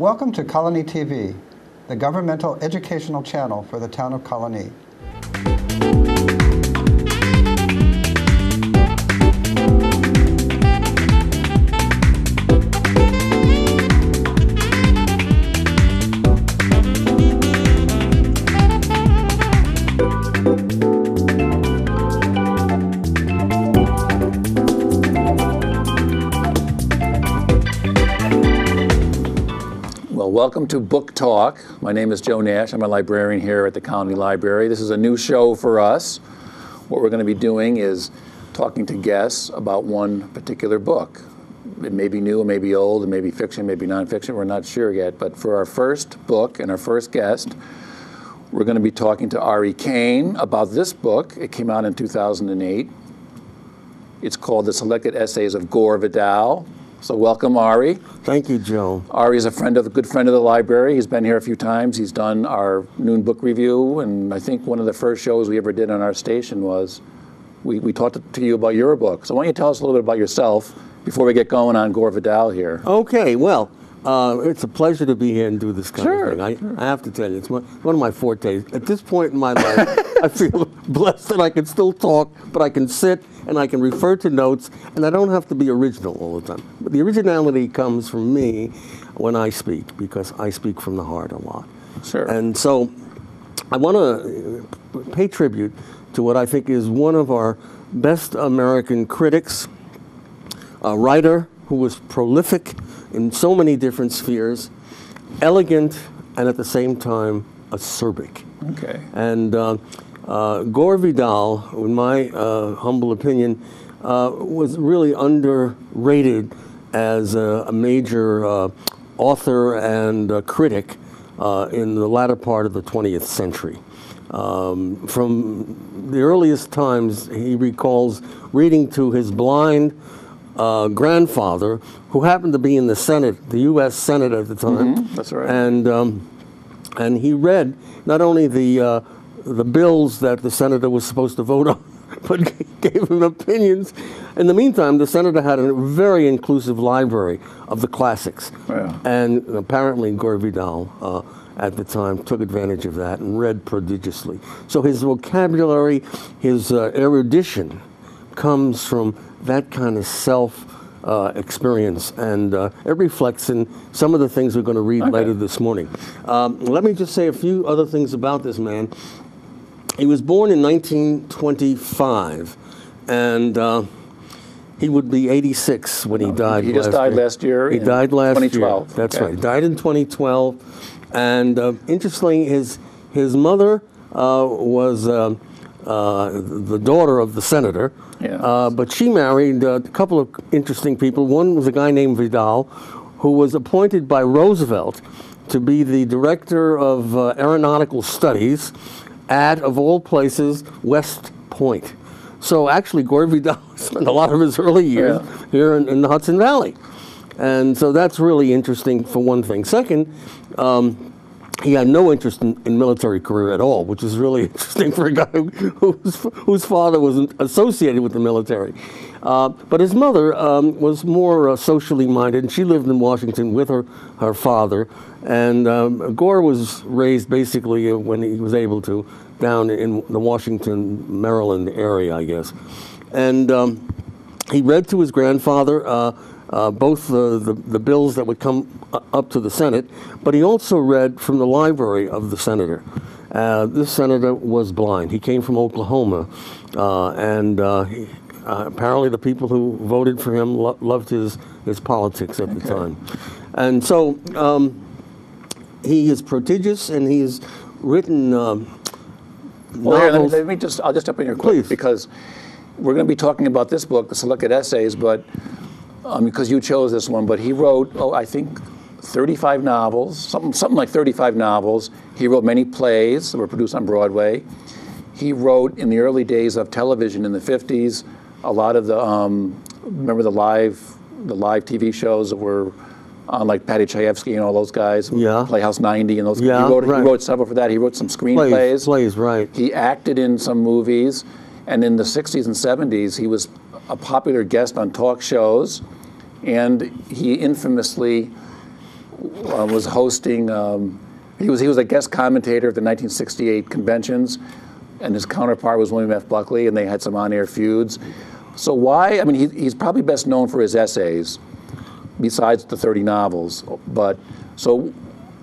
Welcome to Colonie TV, the governmental educational channel for the town of Colonie. Welcome to Book Talk. My name is Joe Nash. I'm a librarian here at the Colonie Library. This is a new show for us. What we're going to be doing is talking to guests about one particular book. It may be new, it may be old, it may be fiction, maybe nonfiction. We're not sure yet. But for our first book and our first guest, we're going to be talking to Ari Kane about this book. It came out in 2008. It's called The Selected Essays of Gore Vidal. So welcome, Ari. Thank you, Joe. Ari is a good friend of the library. He's been here a few times. He's done our noon book review, and I think one of the first shows we ever did on our station was we talked to you about your book. So why don't you tell us a little bit about yourself before we get going on Gore Vidal here? Okay, well, it's a pleasure to be here and do this kind of thing. I have to tell you, it's one of my fortes. At this point in my life, I feel blessed that I can still talk, but I can sit and I can refer to notes, and I don't have to be original all the time. But the originality comes from me when I speak, because I speak from the heart a lot. Sure. And so I want to pay tribute to what I think is one of our best American critics, a writer who was prolific in so many different spheres, elegant, and at the same time acerbic. Okay. And Gore Vidal, in my humble opinion, was really underrated as a major author and critic in the latter part of the 20th century. From the earliest times, he recalls reading to his blind grandfather, who happened to be in the Senate, the U.S. Senate at the time. Mm-hmm. That's right. And he read not only the bills that the senator was supposed to vote on, but gave him opinions. In the meantime, the senator had a very inclusive library of the classics. Yeah. And apparently Gore Vidal at the time took advantage of that and read prodigiously. So his vocabulary, his erudition comes from that kind of experience, and it reflects in some of the things we're going to read later this morning. Let me just say a few other things about this man. He was born in 1925, and he would be 86 when he died. He just died last year. He died last 2012. year. That's right. He died in 2012, and interestingly, his mother was the daughter of the senator. Yeah. But she married a couple of interesting people. One was a guy named Vidal, who was appointed by Roosevelt to be the director of aeronautical studies at, of all places, West Point. So actually, Gore Vidal spent a lot of his early years here in the Hudson Valley. And so that's really interesting for one thing. Second, he had no interest in military career at all, which is really interesting for a guy whose father was associated with the military. But his mother was more socially minded, and she lived in Washington with her father. And Gore was raised basically, when he was able to, down in the Washington, Maryland area, I guess. And he read to his grandfather both the bills that would come up to the Senate, but he also read from the library of the senator. This senator was blind. He came from Oklahoma, and apparently the people who voted for him loved his politics at the time. And so he is prodigious, and he's written novels. Well, here, I'll just jump in here quick, because we're going to be talking about this book, The Selected Essays, but because you chose this one, but he wrote, I think 35 novels, something like 35 novels. He wrote many plays that were produced on Broadway. He wrote, in the early days of television in the 50s, a lot of the, remember the live TV shows that were on, like Patty Chayefsky and all those guys, Playhouse 90 and those. Yeah, he wrote several for that. He wrote some screenplays. Plays, right. He acted in some movies, and in the 60s and 70s, he was a popular guest on talk shows, and he infamously was hosting. He was a guest commentator at the 1968 conventions, and his counterpart was William F. Buckley, and they had some on-air feuds. So why? I mean, he's probably best known for his essays, besides the 30 novels. But so,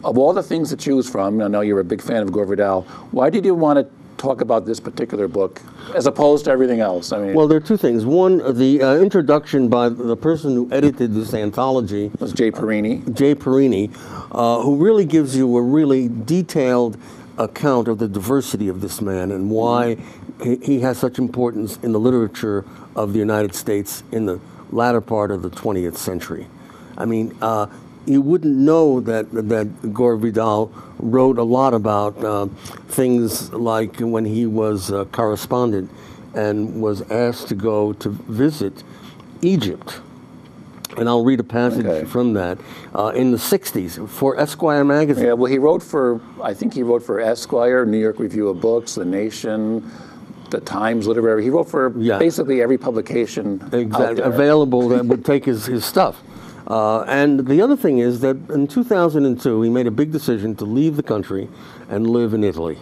of all the things to choose from, I know you're a big fan of Gore Vidal. Why did you want to talk about this particular book as opposed to everything else? I mean, well, there are two things. One, the introduction by the person who edited this anthology was Jay Perini. Jay Perini, who really gives you a really detailed account of the diversity of this man and why he has such importance in the literature of the United States in the latter part of the 20th century. I mean, you wouldn't know that Gore Vidal wrote a lot about things like when he was a correspondent and was asked to go to visit Egypt. And I'll read a passage from that. In the 60s, for Esquire magazine. Yeah, well, he wrote for, I think he wrote for Esquire, New York Review of Books, The Nation, The Times Literary. He wrote for basically every publication out there. Available that would take his stuff. And the other thing is that in 2002, he made a big decision to leave the country and live in Italy.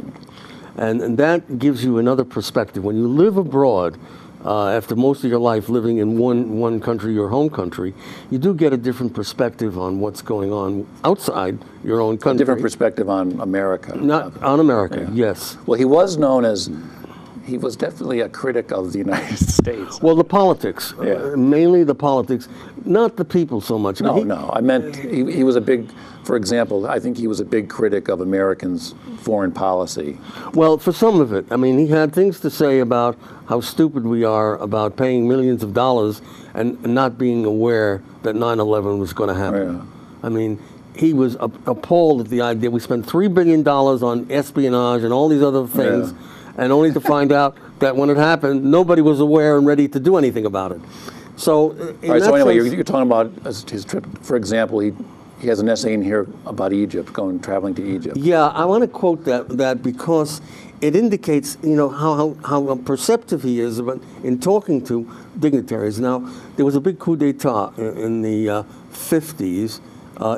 And that gives you another perspective. When you live abroad, after most of your life living in one country, your home country, you do get a different perspective on what's going on outside your own country. A different perspective on America. Not on America, yes. Well, he was known as, he was definitely a critic of the United States. Well, the politics, mainly the politics, not the people so much. No, I meant he was a big, for example, I think he was a big critic of Americans' foreign policy. Well, for some of it. I mean, he had things to say about how stupid we are about paying millions of dollars and not being aware that 9/11 was going to happen. Yeah. I mean, he was appalled at the idea we spent $3 billion on espionage and all these other things, and only to find out that when it happened, nobody was aware and ready to do anything about it. So, so anyway, you're talking about his trip. For example, he has an essay in here about Egypt, traveling to Egypt. Yeah, I want to quote that because it indicates, you know, how perceptive he is in talking to dignitaries. Now, there was a big coup d'etat in the 50s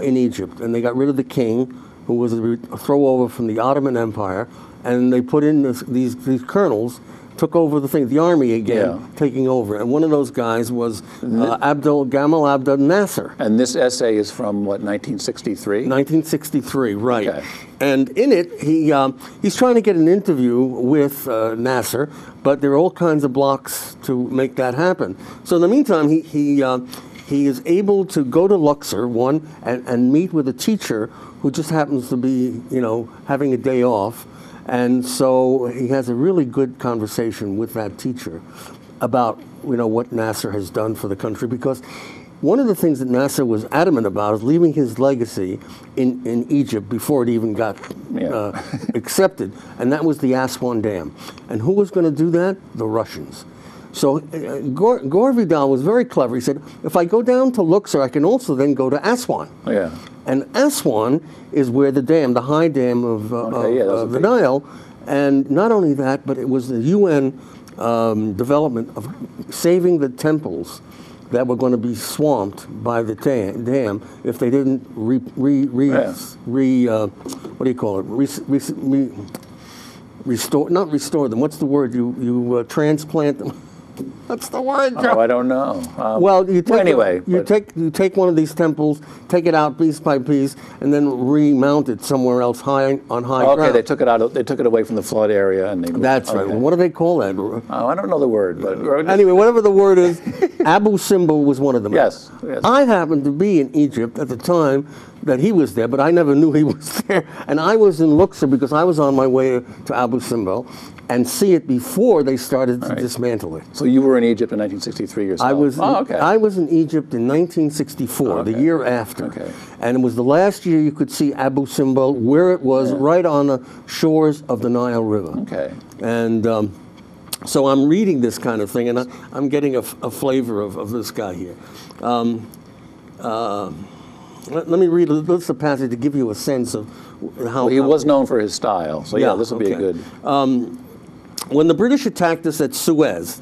in Egypt, and they got rid of the king, who was a throwover from the Ottoman Empire, and they put in these colonels, took over the army again, taking over. And one of those guys was Gamal Abdel Nasser. And this essay is from, what, 1963? 1963, right. Okay. And in it, he's trying to get an interview with Nasser, but there are all kinds of blocks to make that happen. So in the meantime, he is able to go to Luxor, and meet with a teacher who just happens to be, you know, having a day off. And so he has a really good conversation with that teacher about, you know, what Nasser has done for the country. Because one of the things that Nasser was adamant about is leaving his legacy in Egypt before it even got accepted. And that was the Aswan Dam. And who was going to do that? The Russians. So Gore Vidal was very clever. He said, if I go down to Luxor, I can also then go to Aswan. Yeah. And Aswan is where the high dam of the Nile, and not only that, but it was the UN development of saving the temples that were going to be swamped by the dam if they didn't restore, not restore them. What's the word? You transplant them. That's the word, Joe. Oh, I don't know. Well, you take one of these temples, take it out piece by piece, and then remount it somewhere else on high ground. Okay, they took it out. They took it away from the flood area, and that's right. What do they call that? Oh, I don't know the word, but anyway, whatever the word is, Abu Simbel was one of them. Yes. I happened to be in Egypt at the time that he was there, but I never knew he was there. And I was in Luxor because I was on my way to Abu Simbel and see it before they started to dismantle it. So you were in Egypt in 1963 yourself? I was in Egypt in 1964, the year after. Okay. And it was the last year you could see Abu Simbel where it was, right on the shores of the Nile River. Okay. And so I'm reading this kind of thing, and I'm getting a flavor of this guy here. Let me read a passage to give you a sense of how... Well, he was known for his style, so this will be a good... when the British attacked us at Suez,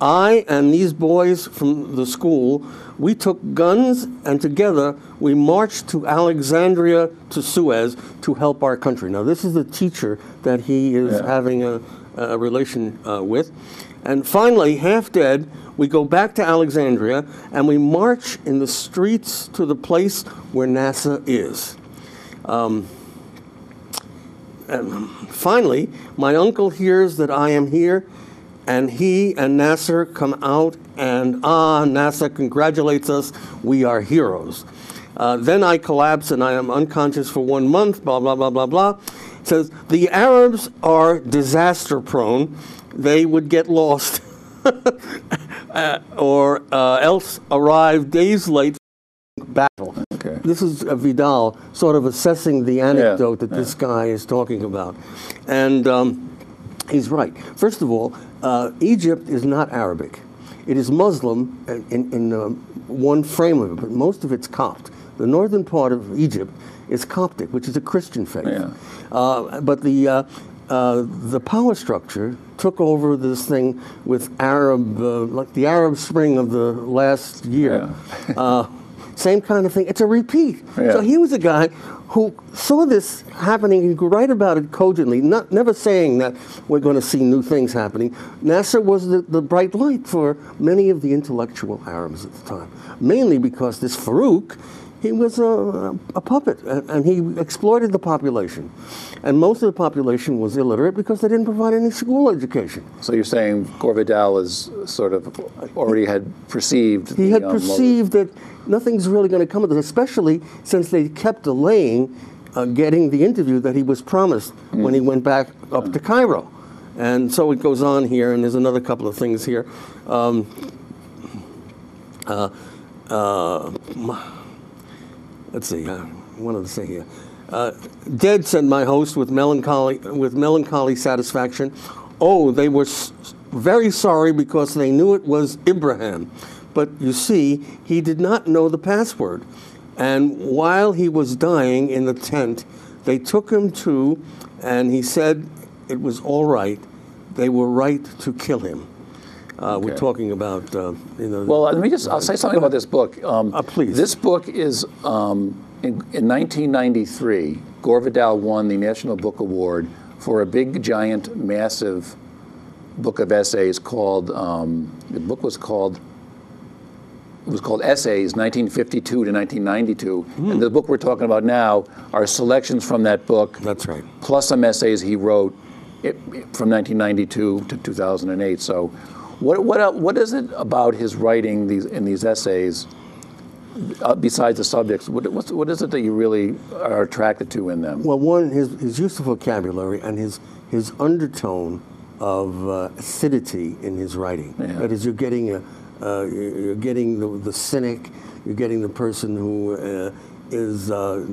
I and these boys from the school, we took guns and together we marched to Alexandria to Suez to help our country. Now this is the teacher that he is having a relation with. And finally, half dead, we go back to Alexandria and we march in the streets to the place where NASA is. And finally, my uncle hears that I am here, and he and Nasser come out, and NASA congratulates us, we are heroes. Then I collapse and I am unconscious for 1 month, blah, blah, blah, blah, blah. It says, the Arabs are disaster prone. They would get lost or else arrive days late for battle. Okay. This is Vidal sort of assessing the anecdote that this guy is talking about. And he's right. First of all, Egypt is not Arabic. It is Muslim in one frame of it, but most of it's Copt. The northern part of Egypt is Coptic, which is a Christian faith. Yeah. But the power structure took over this thing with Arab, like the Arab Spring of the last year. Yeah. Same kind of thing. It's a repeat. Yeah. So he was a guy who saw this happening. He could write about it cogently, never saying that we're going to see new things happening. Nasser was the bright light for many of the intellectual Arabs at the time, mainly because this Farouk, he was a puppet, and he exploited the population. And most of the population was illiterate because they didn't provide any school education. So you're saying Gore Vidal is sort of already had perceived... He had perceived that nothing's really going to come of this, especially since they kept delaying getting the interview that he was promised when he went back up to Cairo. And so it goes on here, and there's another couple of things here. Let's see, I wanted to say here. Dead, said my host with melancholy satisfaction. Oh, they were very sorry because they knew it was Ibrahim. But you see, he did not know the password. And while he was dying in the tent, they took him to, and he said it was all right. They were right to kill him. Okay. We're talking about, Well, I'll say something about this book. Please. This book is, in 1993, Gore Vidal won the National Book Award for a big, giant, massive book of essays called, the book was called, Essays, 1952 to 1992. And the book we're talking about now are selections from that book. That's right. Plus some essays he wrote from 1992 to 2008. So what is it about his writing in these essays, besides the subjects? What is it that you really are attracted to in them? Well, one, his use of vocabulary and his undertone of acidity in his writing. Yeah. That is, you're getting the cynic, you're getting the person who is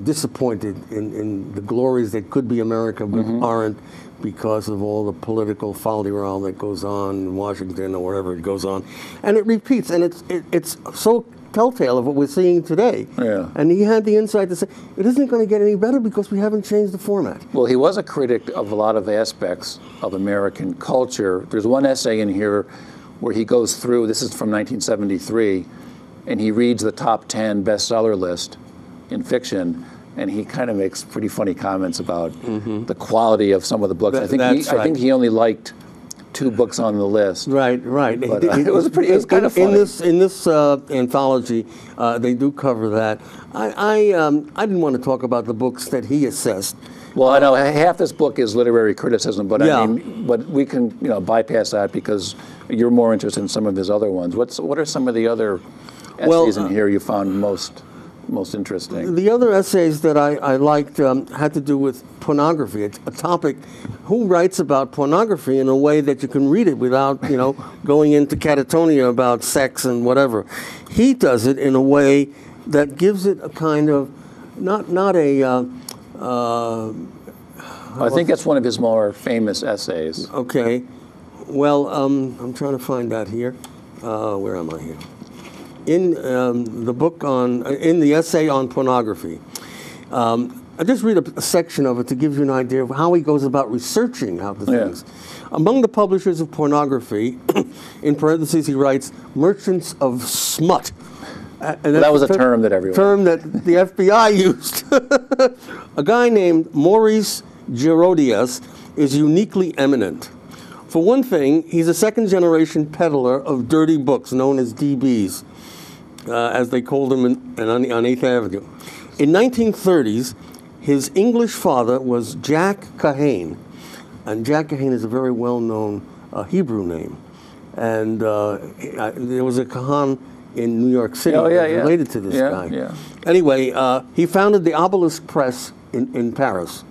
disappointed in the glories that could be America but aren't, because of all the political folderol that goes on in Washington or wherever it goes on. And it repeats, and it's so telltale of what we're seeing today. Yeah. And he had the insight to say, it isn't going to get any better because we haven't changed the format. Well, he was a critic of a lot of aspects of American culture. There's one essay in here where he goes through, this is from 1973, and he reads the top 10 bestseller list in fiction, and he kind of makes pretty funny comments about the quality of some of the books. I think he only liked 2 books on the list. Right. But, it was kind of funny. In this anthology, they do cover that. I didn't want to talk about the books that he assessed. Well, I know half this book is literary criticism, but I mean, but we can bypass that because you're more interested in some of his other ones. What are some of the other essays in here you found most interesting? The other essays that I liked had to do with pornography. It's a topic. Who writes about pornography in a way that you can read it without, going into catatonia about sex and whatever? He does it in a way that gives it a kind of not a. I think that's one of his more famous essays. Okay. Well, I'm trying to find that here. Where am I here? In the book in the essay on pornography, I just read a section of it to give you an idea of how he goes about researching how the things. Among the publishers of pornography, In parentheses, he writes, merchants of smut. And that was a term that everyone... Term that the FBI used. A guy named Maurice Gerodias is uniquely eminent. For one thing, he's a second-generation peddler of dirty books, known as DBs, as they called them on 8th Avenue. In 1930s, his English father was Jack Kahane, and Jack Kahane is a very well-known Hebrew name. And there was a Kahan in New York City related to this guy. Yeah. Anyway, he founded the Obelisk Press in Paris.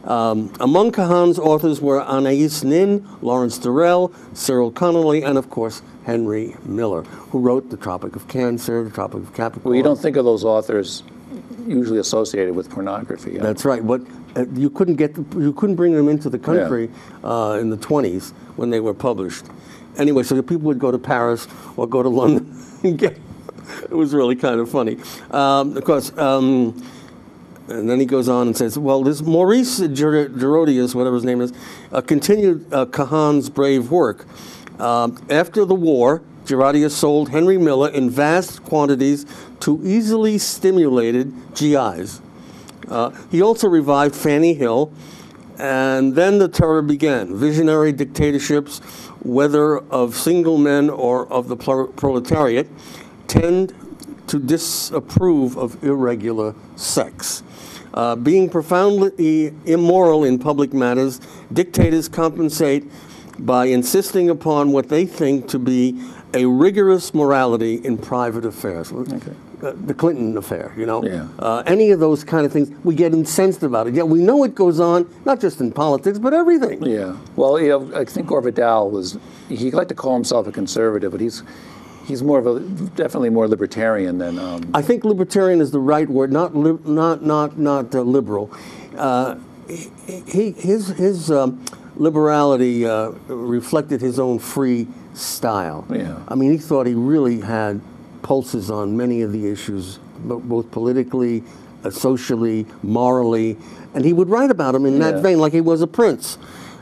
Among Kahan's authors were Anais Nin, Lawrence Durrell, Cyril Connolly, and of course Henry Miller, who wrote The Tropic of Cancer, The Tropic of Capricorn. Well, you don't think of those authors usually associated with pornography. Yeah? That's right. But you couldn't bring them into the country in the 20s when they were published. Anyway, so the people would go to Paris or go to London and get. It was really kind of funny, of course. And then he goes on and says, well, this Maurice Gerodias, whatever his name is, continued Kahan's brave work. After the war, Gerodias sold Henry Miller in vast quantities to easily stimulated GIs. He also revived Fanny Hill, and then the terror began. Visionary dictatorships, whether of single men or of the proletariat, tend to disapprove of irregular sex. Being profoundly immoral in public matters, dictators compensate by insisting upon what they think to be a rigorous morality in private affairs. Okay. The Clinton affair, you know? Yeah. Any of those kind of things, we get incensed about it. Yeah, we know it goes on, not just in politics, but everything. Yeah. Well, you know, I think Gore Vidal he liked to call himself a conservative, but he's more of definitely more libertarian than. I think libertarian is the right word, not liberal. His liberality reflected his own free style. Yeah. I mean, he thought he really had pulses on many of the issues, both politically, socially, morally, and he would write about them in that vein, like he was a prince.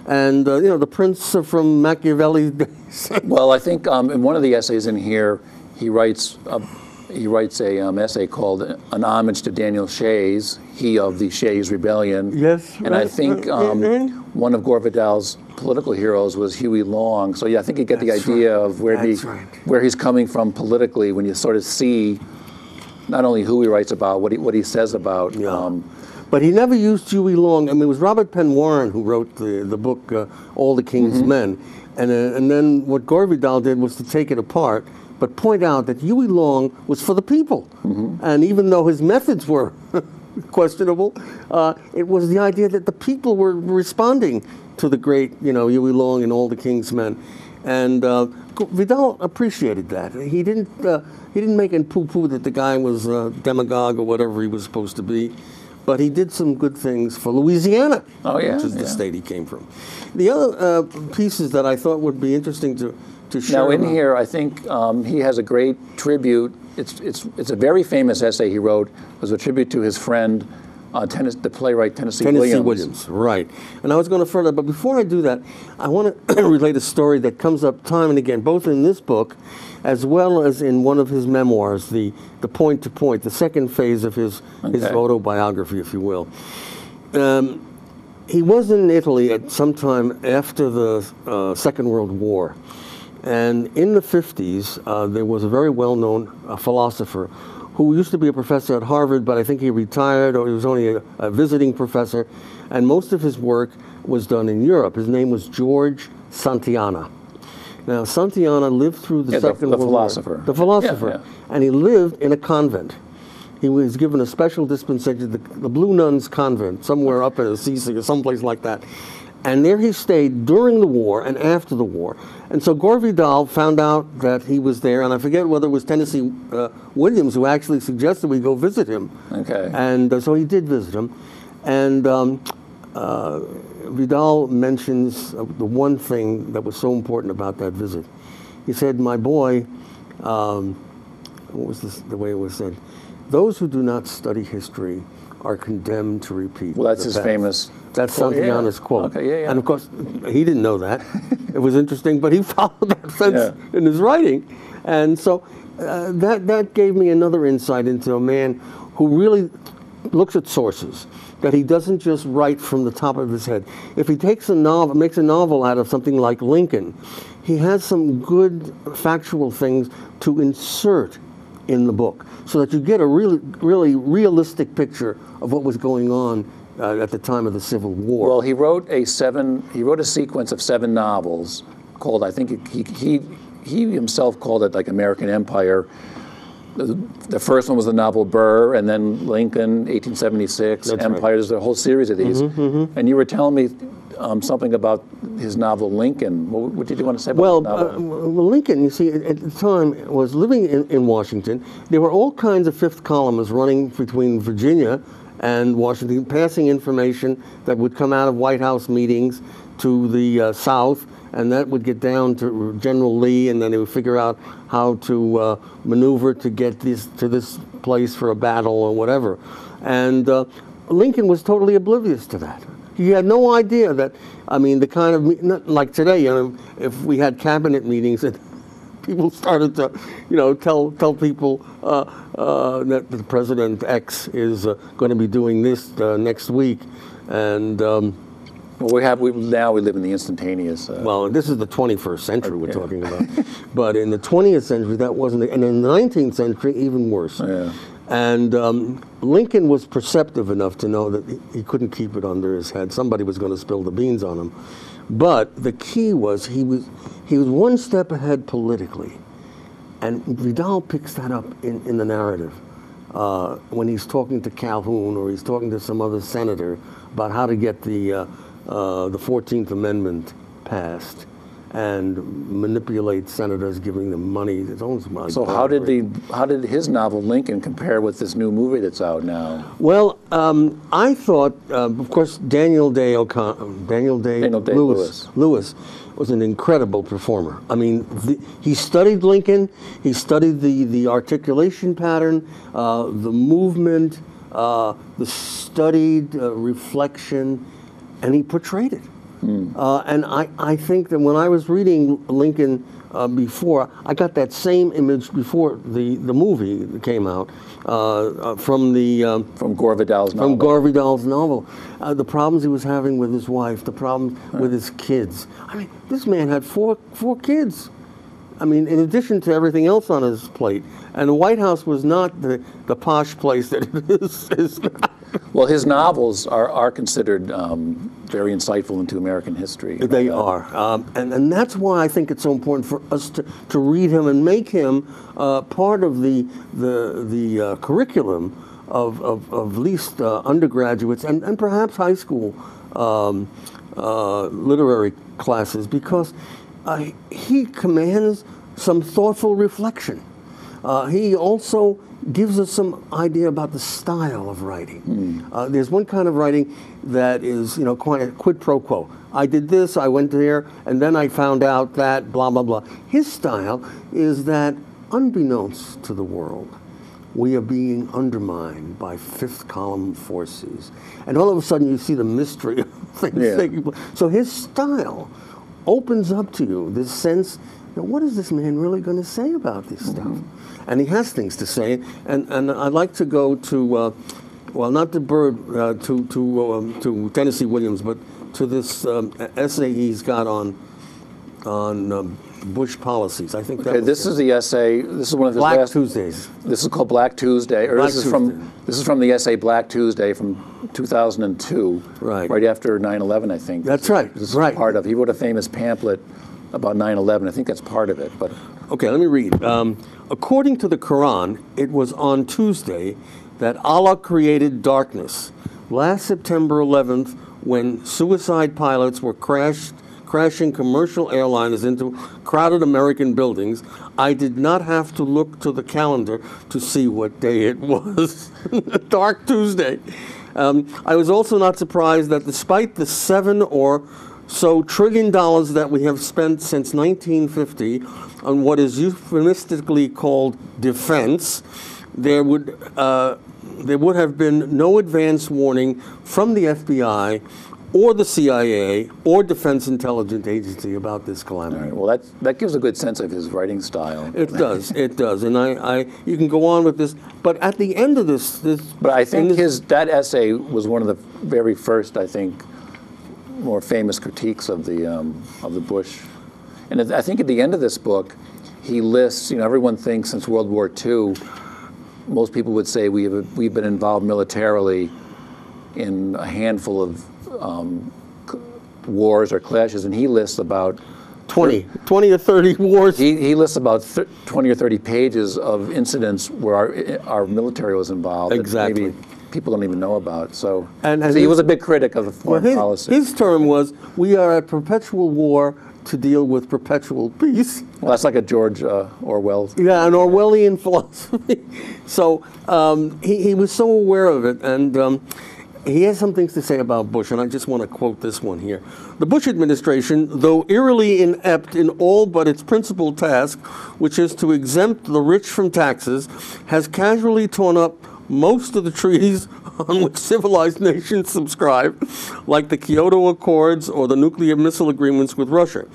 And, you know, the prince from Machiavelli's days. Well, I think in one of the essays in here, he writes a essay called An Homage to Daniel Shays, he of the Shays Rebellion. Yes. And I think one of Gore Vidal's political heroes was Huey Long. So yeah, I think you get the idea of where he's coming from politically when you sort of see not only who he writes about, what he says about. Yeah. But he never used Huey Long. I mean, it was Robert Penn Warren who wrote the book All the King's Men. And then what Gore Vidal did was to take it apart, but point out that Huey Long was for the people. And even though his methods were questionable, it was the idea that the people were responding to the great, you know, Huey Long and All the King's Men. And Vidal appreciated that. He didn't make any poo-poo that the guy was a demagogue or whatever he was supposed to be. But he did some good things for Louisiana, which is the state he came from. The other pieces that I thought would be interesting to share. Now, in here, I think he has a great tribute. It's a very famous essay he wrote. It was a tribute to his friend, the playwright Tennessee Williams. Right. And I was going to further, but before I do that, I want to relate a story that comes up time and again, both in this book as well as in one of his memoirs, the Point to Point, the second phase of his autobiography, if you will. He was in Italy at some time after the Second World War. And in the 50s, there was a very well-known philosopher who used to be a professor at Harvard, but I think he retired, or he was only a visiting professor, and most of his work was done in Europe. His name was George Santiana. Now, Santiana lived through the Second World War. The philosopher. And he lived in a convent. He was given a special dispensation, the Blue Nuns Convent, somewhere up in Assisi or someplace like that. And there he stayed during the war and after the war. And so Gore Vidal found out that he was there, and I forget whether it was Tennessee Williams who actually suggested we go visit him. Okay. And so he did visit him. And Vidal mentions the one thing that was so important about that visit. He said, my boy, what was the way it was said? Those who do not study history are condemned to repeat. Well, that's the his past. famous. That's quote, Santiana's yeah. quote. Okay, yeah, yeah. And of course, he didn't know that. It was interesting, but he followed that sense in his writing. And so that gave me another insight into a man who really looks at sources, that he doesn't just write from the top of his head. If he takes a novel, makes a novel out of something like Lincoln, he has some good factual things to insert in the book, so that you get a really realistic picture of what was going on at the time of the Civil War. Well, he wrote a sequence of 7 novels called, I think he himself called it like American Empire. The first one was the novel Burr, and then Lincoln, 1876, That's Empire. right. There's a whole series of these. And you were telling me something about his novel Lincoln. What did you want to say about the novel? Well, Lincoln, you see, at the time, was living in Washington. There were all kinds of fifth columnists running between Virginia and Washington, passing information that would come out of White House meetings to the South, and that would get down to General Lee, and then they would figure out how to maneuver to get to this place for a battle or whatever. And Lincoln was totally oblivious to that. He had no idea that, I mean, the kind of, not like today, you know, if we had cabinet meetings and people started to, you know, tell people that the President X is going to be doing this next week, and well, now we live in the instantaneous. well, this is the 21st century we're talking about, but in the 20th century that wasn't, and in the 19th century even worse. Yeah. And Lincoln was perceptive enough to know that he couldn't keep it under his head. Somebody was going to spill the beans on him. But the key was he was one step ahead politically, and Vidal picks that up in the narrative when he's talking to Calhoun or he's talking to some other senator about how to get the 14th Amendment passed and manipulate senators, giving them money. It's almost like So how did his novel Lincoln compare with this new movie that's out now? Well, I thought, of course, Daniel Day-Lewis was an incredible performer. I mean, he studied Lincoln, he studied the articulation pattern, the movement, the studied reflection, and he portrayed it. And I think that when I was reading Lincoln before, I got that same image before the movie came out from Gore Vidal's novel. From Gore Vidal's novel. The problems he was having with his wife, the problems with his kids. I mean, this man had four kids. I mean, in addition to everything else on his plate. And the White House was not the posh place that it is. Well, his novels are considered very insightful into American history. They are. And that's why I think it's so important for us to read him and make him part of the curriculum of least undergraduates and perhaps high school literary classes, because he commands some thoughtful reflection. He also gives us some idea about the style of writing. There's one kind of writing that is, you know, quite a quid pro quo. I did this, I went there, and then I found out that blah, blah, blah. His style is that, unbeknownst to the world, we are being undermined by fifth column forces. And all of a sudden you see the mystery of things taking place. So his style opens up to you this sense, you know, what is this man really going to say about this stuff? And he has things to say. And I'd like to go to, well, not to Bird, to Tennessee Williams, but to this essay he's got on Bush policies. I think that Okay, this is the essay. This is one of his Black last. Tuesdays. This is called Black Tuesday, or Black this is Tuesday. from the essay Black Tuesday from 2002. Right. After 9/11, I think. That's right. This is Right. part of. He wrote a famous pamphlet about 9/11. I think that's part of it. But Okay, let me read. According to the Quran, it was on Tuesday that Allah created darkness. Last September 11th, when suicide pilots were crashing commercial airliners into crowded American buildings, I did not have to look to the calendar to see what day it was. Dark Tuesday. I was also not surprised that despite the $7 or so trillion that we have spent since 1950 on what is euphemistically called defense, there would there would have been no advance warning from the FBI or the CIA or Defense Intelligence Agency about this calamity. All right, well, that gives a good sense of his writing style. It does, it does, and you can go on with this, but at the end of this but I think that essay was one of the very first, I think, more famous critiques of the Bush, and I think at the end of this book, he lists. Everyone thinks since World War II, most people would say we've been involved militarily in a handful of wars or clashes, and he lists about 20 or 30 wars. He lists about 20 or 30 pages of incidents where our military was involved. Exactly. That maybe people don't even know about. So, and he was a big critic of the foreign policy. His term was, we are at perpetual war to deal with perpetual peace. Well, that's like a George Orwell. Yeah, an Orwellian philosophy. So he was so aware of it, and he has some things to say about Bush, and I just want to quote this one here. The Bush administration, though eerily inept in all but its principal task, which is to exempt the rich from taxes, has casually torn up most of the treaties on which civilized nations subscribe, like the Kyoto Accords or the nuclear missile agreements with Russia.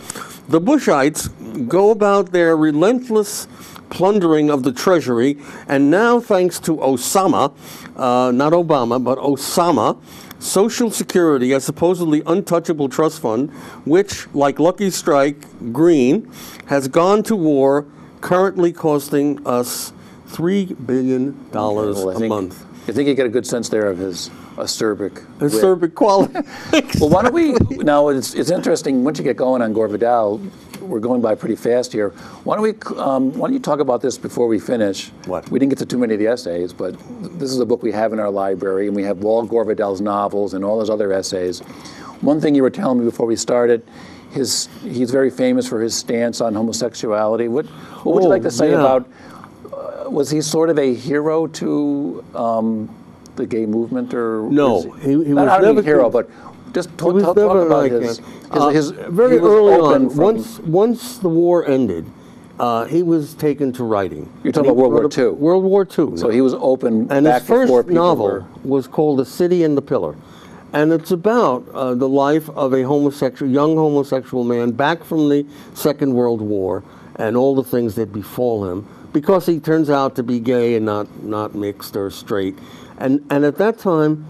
The Bushites go about their relentless plundering of the treasury, and now, thanks to Osama, not Obama, but Osama, Social Security, a supposedly untouchable trust fund, which, like Lucky Strike, Green, has gone to war, currently costing us $3 billion a month. I think you get a good sense there of his acerbic quality. Well, why don't we, now it's interesting, once you get going on Gore Vidal, we're going by pretty fast here. Why don't you talk about this before we finish? What? We didn't get to too many of the essays, but this is a book we have in our library, and we have all Gore Vidal's novels and all his other essays. One thing you were telling me before we started, he's very famous for his stance on homosexuality. What would you like to say about, was he sort of a hero to the gay movement, or no? He was never a hero, but just talk about his very early on. Once the war ended, he was taken to writing. You're talking about World War II. World War II. So he was open. And back his first before people novel was called *The City and the Pillar*, and it's about the life of a young homosexual man back from the Second World War and all the things that befall him, because he turns out to be gay and not mixed or straight. And at that time,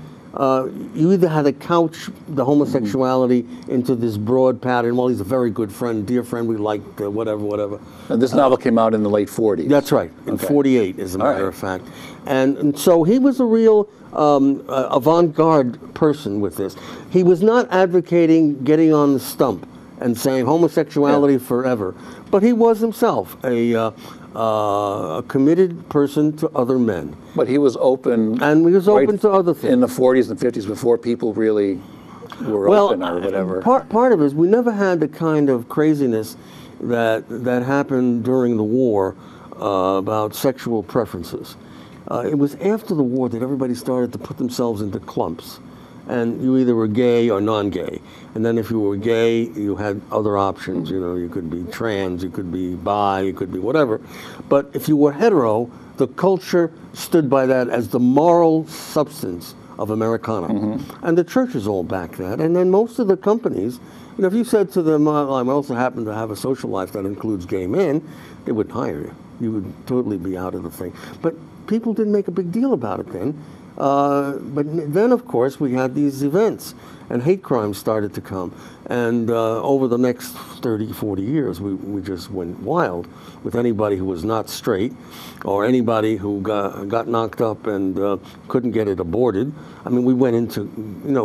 you either had to couch the homosexuality into this broad pattern. Well, he's a very good friend, dear friend, we liked whatever. And this novel came out in the late 40s. That's right, in 48, as a matter of fact. And so he was a real avant-garde person with this. He was not advocating getting on the stump and saying homosexuality forever, but he was himself a committed person to other men. But he was open. And he was open to other things. In the 40s and 50s, before people really were open or whatever. Part of it is we never had the kind of craziness that happened during the war about sexual preferences. It was after the war that everybody started to put themselves into clumps. And you either were gay or non-gay. And then if you were gay, you had other options. You could be trans, you could be bi, you could be whatever. But if you were hetero, the culture stood by that as the moral substance of Americana. And the churches all backed that. And then most of the companies, if you said to them, I also happen to have a social life that includes gay men, they wouldn't hire you. You would totally be out of the thing. But people didn't make a big deal about it then. But then, of course, we had these events, and hate crimes started to come. And over the next 30, 40 years, we just went wild with anybody who was not straight, or anybody who got knocked up and couldn't get it aborted. I mean, we went into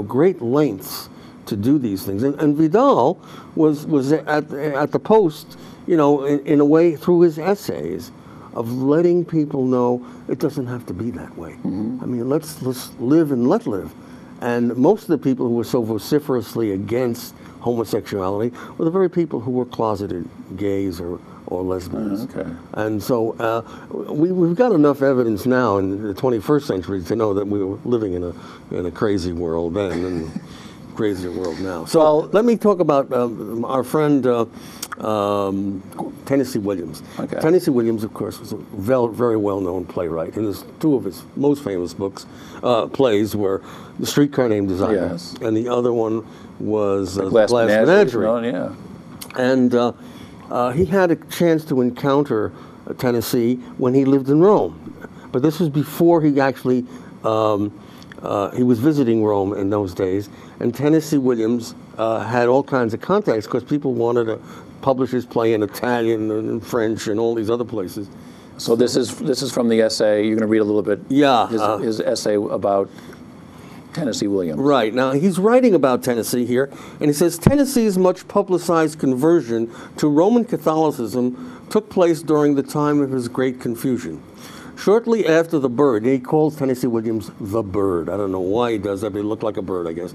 great lengths to do these things. And Vidal was at the Post, in a way, through his essays, of letting people know it doesn't have to be that way. I mean, let's live and let live. And most of the people who were so vociferously against homosexuality were the very people who were closeted gays or lesbians. And so we've got enough evidence now in the 21st century to know that we were living in a crazy world then and crazier world now. So let me talk about our friend Tennessee Williams. Okay. Tennessee Williams, of course, was a very well-known playwright, and two of his most famous plays were The Streetcar Named Desire, Yes. and the other one was The Glass Menagerie. Oh, yeah. And he had a chance to encounter Tennessee when he lived in Rome, but this was before he actually he was visiting Rome in those days, and Tennessee Williams had all kinds of contacts because people wanted to publish his play in Italian and French and all these other places. So this is from the essay. You're going to read a little bit. Yeah, his essay about Tennessee Williams. Right. Now, he's writing about Tennessee here, and he says, Tennessee's much publicized conversion to Roman Catholicism took place during the time of his great confusion. Shortly after the bird, he calls Tennessee Williams the bird. I don't know why he does that, but he looked like a bird, I guess,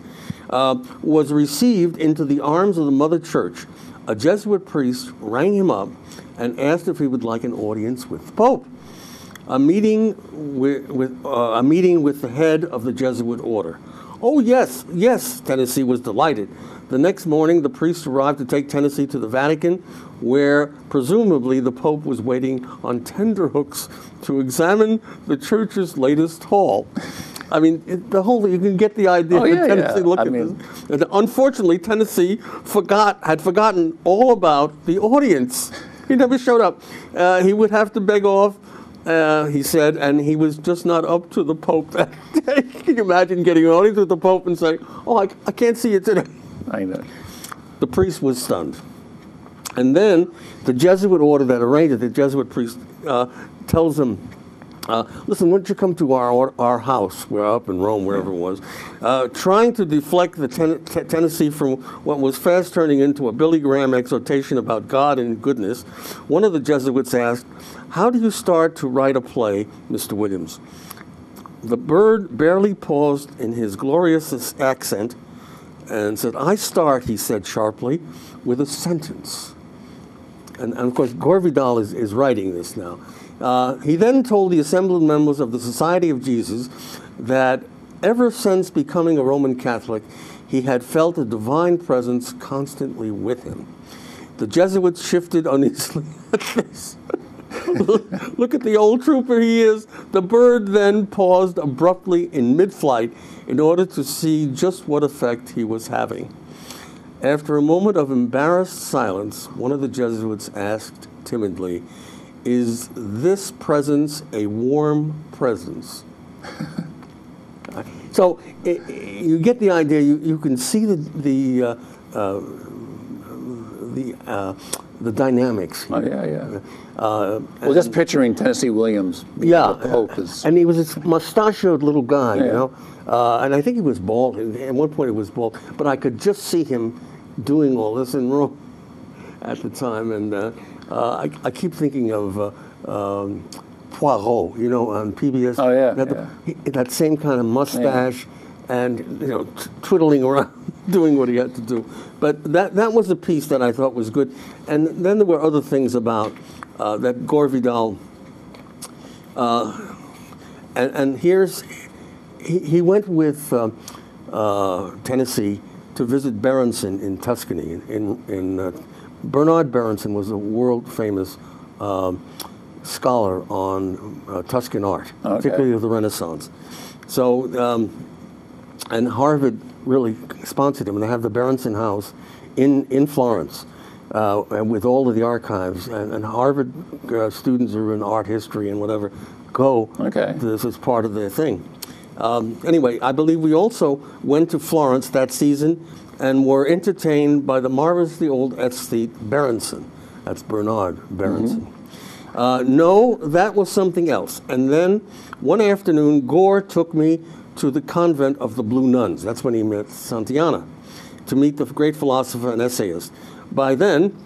was received into the arms of the Mother Church. A Jesuit priest rang him up and asked if he would like an audience with the Pope. A meeting with the head of the Jesuit order. Oh, yes, yes, Tennessee was delighted. The next morning, the priest arrived to take Tennessee to the Vatican, where presumably the Pope was waiting on tenterhooks to examine the church's latest haul. I mean, you can get the idea. Oh, yeah, Tennessee yeah. looked I at mean, this. And unfortunately, Tennessee had forgotten all about the audience. He never showed up. He would have to beg off, he said, and he was just not up to the Pope that day. Can you imagine getting an audience with the Pope and saying, oh, I can't see you today? I know. The priest was stunned. And then the Jesuit order that arranged it, the Jesuit priest tells him, listen, why don't you come to our house? We're up in Rome, wherever it was, trying to deflect the Tennessee from what was fast turning into a Billy Graham exhortation about God and goodness. One of the Jesuits asked, how do you start to write a play, Mr. Williams? The bird barely paused in his glorious accent and said, I start, he said sharply, with a sentence. And of course, Gore Vidal is writing this now. He then told the assembled members of the Society of Jesus that ever since becoming a Roman Catholic, he had felt a divine presence constantly with him. The Jesuits shifted uneasily at this. Look at the old trooper he is. The bird then paused abruptly in mid-flight in order to see just what effect he was having. After a moment of embarrassed silence, one of the Jesuits asked timidly, is this presence a warm presence? So you get the idea. You can see the dynamics. Oh, yeah, yeah. Well, just picturing Tennessee Williams. Yeah, the Pope is. And he was this mustachioed little guy, Yeah. you know, and I think he was bald. At one point, he was bald, but I could just see him doing all this in Rome at the time, and I keep thinking of Poirot, you know, on PBS. Oh, yeah, That same kind of mustache, and you know, twiddling around, doing what he had to do. But that was a piece that I thought was good. And then there were other things about that Gore Vidal. And here's he went with Tennessee to visit Berenson in Tuscany. Bernard Berenson was a world famous scholar on Tuscan art, particularly of the Renaissance. So, and Harvard really sponsored him, and they have the Berenson House in Florence with all of the archives. And Harvard students who are in art history and whatever go to this as part of their thing. Anyway, I believe we also went to Florence that season and were entertained by the marvelously old aesthete Berenson. That's Bernard Berenson. No, that was something else. And then one afternoon, Gore took me to the convent of the Blue Nuns. That's when he met Santiana, to meet the great philosopher and essayist. By then,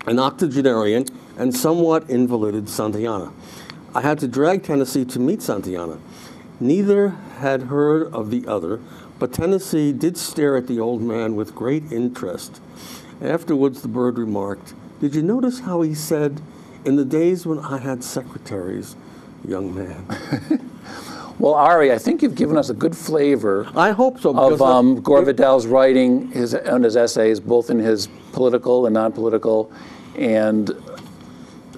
an octogenarian and somewhat invalided Santiana. I had to drag Tennessee to meet Santiana. Neither had heard of the other, but Tennessee did stare at the old man with great interest. Afterwards, the bird remarked, did you notice how he said, in the days when I had secretaries, young man? Well, Ari, I think you've given us a good flavor I hope so. of because Gore Vidal's writing and his essays, both in his political and non-political. And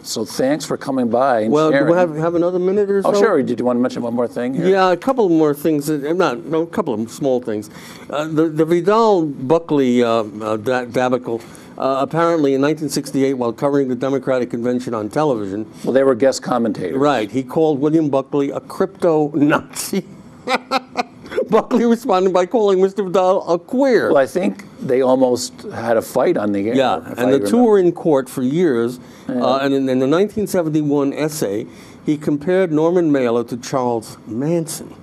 so thanks for coming by and well, sharing. do we have another minute or so? Oh, sure. Did you want to mention one more thing here? Yeah, a couple more things. A couple of small things. The Vidal-Buckley debacle, apparently in 1968, while covering the Democratic Convention on television. Well, they were guest commentators. Right. He called William Buckley a crypto-Nazi. Buckley responded by calling Mr. Vidal a queer. Well, I think they almost had a fight on the air. Yeah, and the two were in court for years. And in the 1971 essay, he compared Norman Mailer to Charles Manson.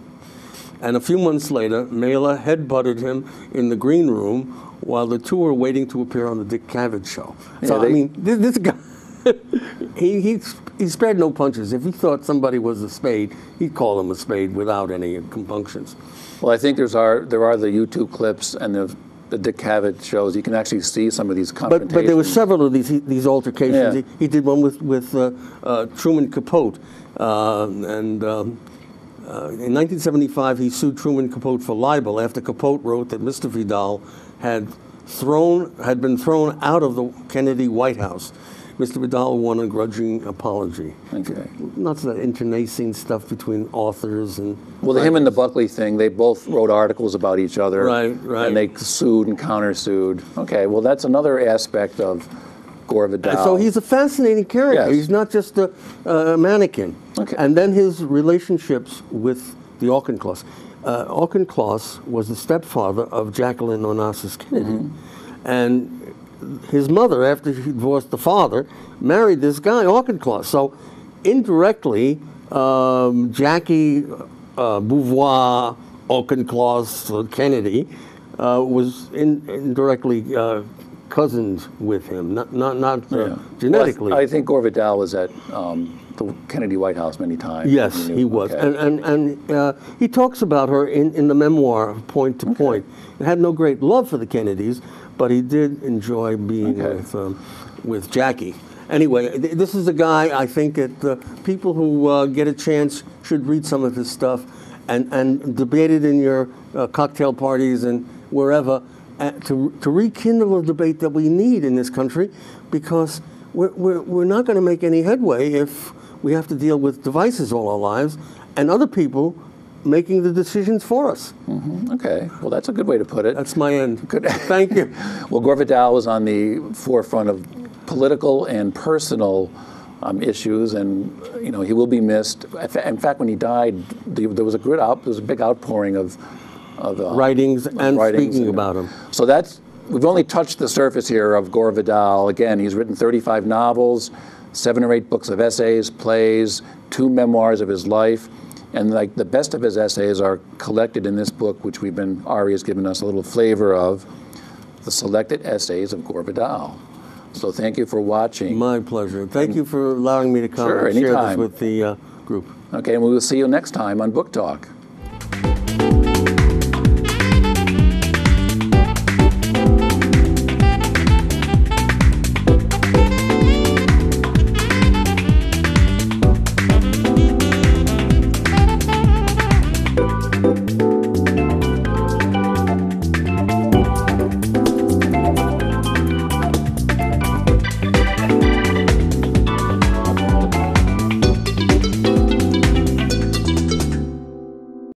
And a few months later, Mailer headbutted him in the green room while the two were waiting to appear on the Dick Cavett show. So, I mean, this guy, he spared no punches. If he thought somebody was a spade, he'd call him a spade without any compunctions. Well, I think there are the YouTube clips and the Dick Cavett shows. You can actually see some of these confrontations. But there were several of these altercations. Yeah. He did one with Truman Capote, and in 1975 he sued Truman Capote for libel after Capote wrote that Mr. Vidal had been thrown out of the Kennedy White House. Mr. Vidal won a grudging apology. Okay. Not that internecine stuff between authors and... Well, him and the Buckley thing, they both wrote articles about each other. Right. And they sued and countersued. Okay, well, that's another aspect of Gore Vidal. So he's a fascinating character. Yes. He's not just a mannequin. Okay. And then his relationships with the Auchincloss. Auchincloss was the stepfather of Jacqueline Onassis Kennedy. And his mother, after she divorced the father, married this guy, Auchincloss. So indirectly, Jackie Beauvoir Auchincloss Kennedy was indirectly cousined with him, not genetically. Well, I think Gore Vidal was at the Kennedy White House many times. Yes, he was. Okay. And he talks about her in the memoir, Point to Point. He had no great love for the Kennedys, but he did enjoy being with Jackie. Anyway, this is a guy I think that people who get a chance should read some of his stuff and debate it in your cocktail parties and wherever to rekindle a debate that we need in this country, because we're not going to make any headway if we have to deal with devices all our lives and other people making the decisions for us. Okay, well, that's a good way to put it. That's my end. Good. Thank you. Well, Gore Vidal was on the forefront of political and personal issues, and he will be missed. In fact, when he died, there was a big outpouring of writings and speaking about him. So we've only touched the surface here of Gore Vidal. Again, he's written 35 novels, 7 or 8 books of essays, plays, 2 memoirs of his life. And like the best of his essays are collected in this book, which Ari has given us a little flavor of, the selected essays of Gore Vidal. So thank you for watching. My pleasure. Thank you for allowing me to come and share this with the group. Okay, and we will see you next time on Book Talk.